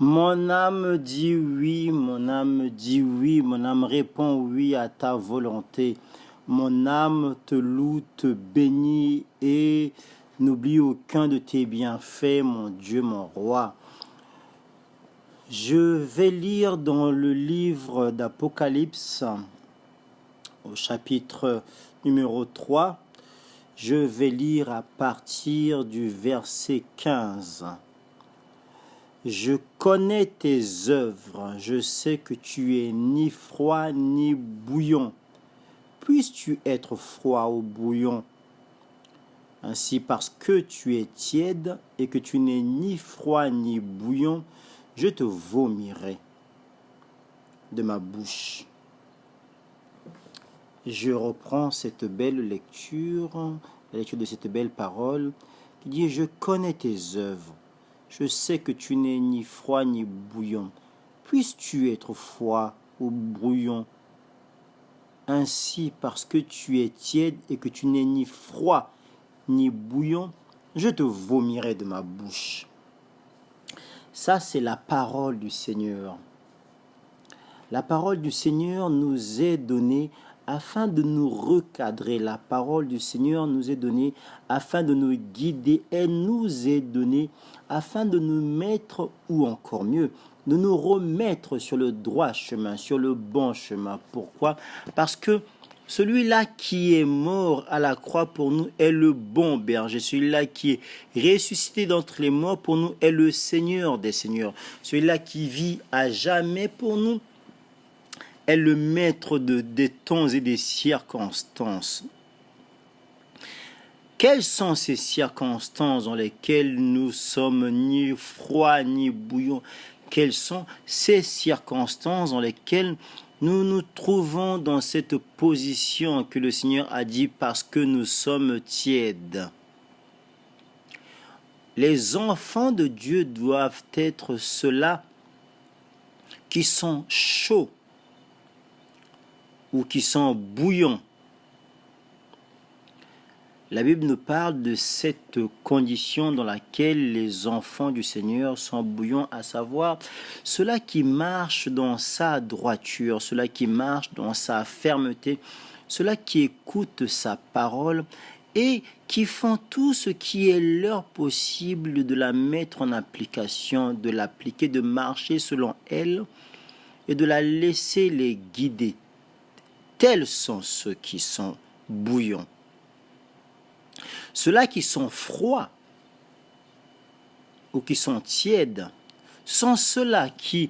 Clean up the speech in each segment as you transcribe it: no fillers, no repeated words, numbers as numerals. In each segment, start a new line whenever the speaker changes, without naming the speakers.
Mon âme dit oui, mon âme dit oui, mon âme répond oui à ta volonté. Mon âme te loue, te bénit et n'oublie aucun de tes bienfaits, mon Dieu, mon roi. Je vais lire dans le livre d'Apocalypse, au chapitre numéro 3. Je vais lire à partir du verset 15. Je connais tes œuvres, je sais que tu es ni froid ni bouillon. Puisses-tu être froid ou bouillon? Ainsi, parce que tu es tiède et que tu n'es ni froid ni bouillon, je te vomirai de ma bouche. Je reprends cette belle lecture, la lecture de cette belle parole qui dit « Je connais tes œuvres. Je sais que tu n'es ni froid ni bouillon. Puisses-tu être froid ou bouillon? Ainsi, parce que tu es tiède et que tu n'es ni froid ni bouillon, je te vomirai de ma bouche. » Ça, c'est la parole du Seigneur. La parole du Seigneur nous est donnée afin de nous recadrer. La parole du Seigneur nous est donnée afin de nous guider. Elle nous est donnée afin de nous mettre, ou encore mieux, de nous remettre sur le droit chemin, sur le bon chemin. Pourquoi? Parce que celui-là qui est mort à la croix pour nous est le bon berger. Celui-là qui est ressuscité d'entre les morts pour nous est le Seigneur des seigneurs. Celui-là qui vit à jamais pour nous est le maître des temps et des circonstances. Quelles sont ces circonstances dans lesquelles nous sommes ni froids ni bouillons? Quelles sont ces circonstances dans lesquelles nous nous trouvons dans cette position que le Seigneur a dit parce que nous sommes tièdes? Les enfants de Dieu doivent être ceux-là qui sont chauds ou qui sont bouillants. La Bible nous parle de cette condition dans laquelle les enfants du Seigneur sont bouillants, à savoir ceux-là qui marchent dans sa droiture, ceux-là qui marchent dans sa fermeté, ceux-là qui écoutent sa parole et qui font tout ce qui est leur possible de la mettre en application, de l'appliquer, de marcher selon elle et de la laisser les guider. Tels sont ceux qui sont bouillants. Ceux-là qui sont froids ou qui sont tièdes sont ceux-là qui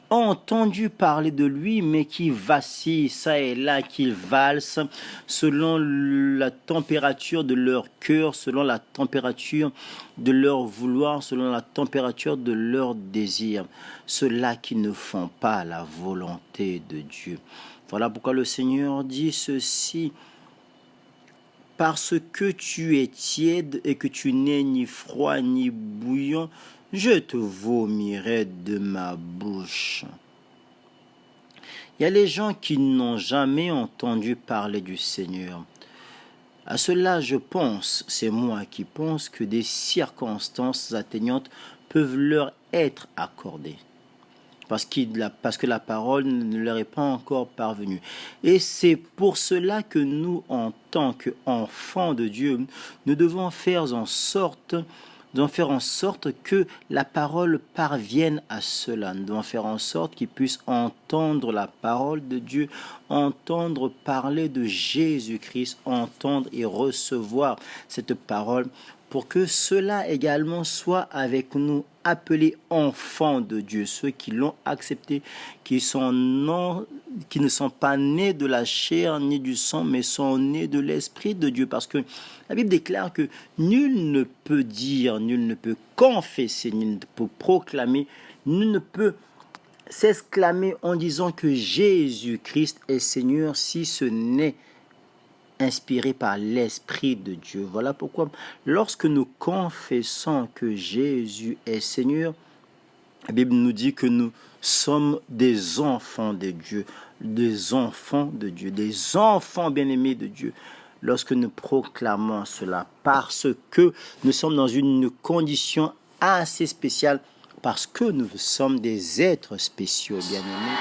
ont entendu parler de lui, mais qui vacillent ça et là, qui valsent selon la température de leur cœur, selon la température de leur vouloir, selon la température de leur désir. Ceux-là qui ne font pas la volonté de Dieu. Voilà pourquoi le Seigneur dit ceci. Parce que tu es tiède et que tu n'es ni froid ni bouillon, je te vomirai de ma bouche. Il y a les gens qui n'ont jamais entendu parler du Seigneur. À cela, je pense, c'est moi qui pense, que des circonstances atteignantes peuvent leur être accordées. Parce que la parole ne leur est pas encore parvenue. Et c'est pour cela que nous, en tant qu'enfants de Dieu, nous devons faire en sorte que la parole parvienne à ceux-là. Nous devons faire en sorte qu'ils puissent entendre la parole de Dieu, entendre parler de Jésus-Christ, entendre et recevoir cette parole pour que ceux-là également soient avec nous, appelés enfants de Dieu, ceux qui l'ont accepté, qui ne sont pas nés de la chair ni du sang, mais sont nés de l'Esprit de Dieu. Parce que la Bible déclare que nul ne peut dire, nul ne peut confesser, nul ne peut proclamer, nul ne peut s'exclamer en disant que Jésus-Christ est Seigneur si ce n'est inspiré par l'Esprit de Dieu. Voilà pourquoi, lorsque nous confessons que Jésus est Seigneur, la Bible nous dit que nous sommes des enfants de Dieu, des enfants de Dieu, des enfants bien-aimés de Dieu. Lorsque nous proclamons cela, parce que nous sommes dans une condition assez spéciale, parce que nous sommes des êtres spéciaux, bien-aimés.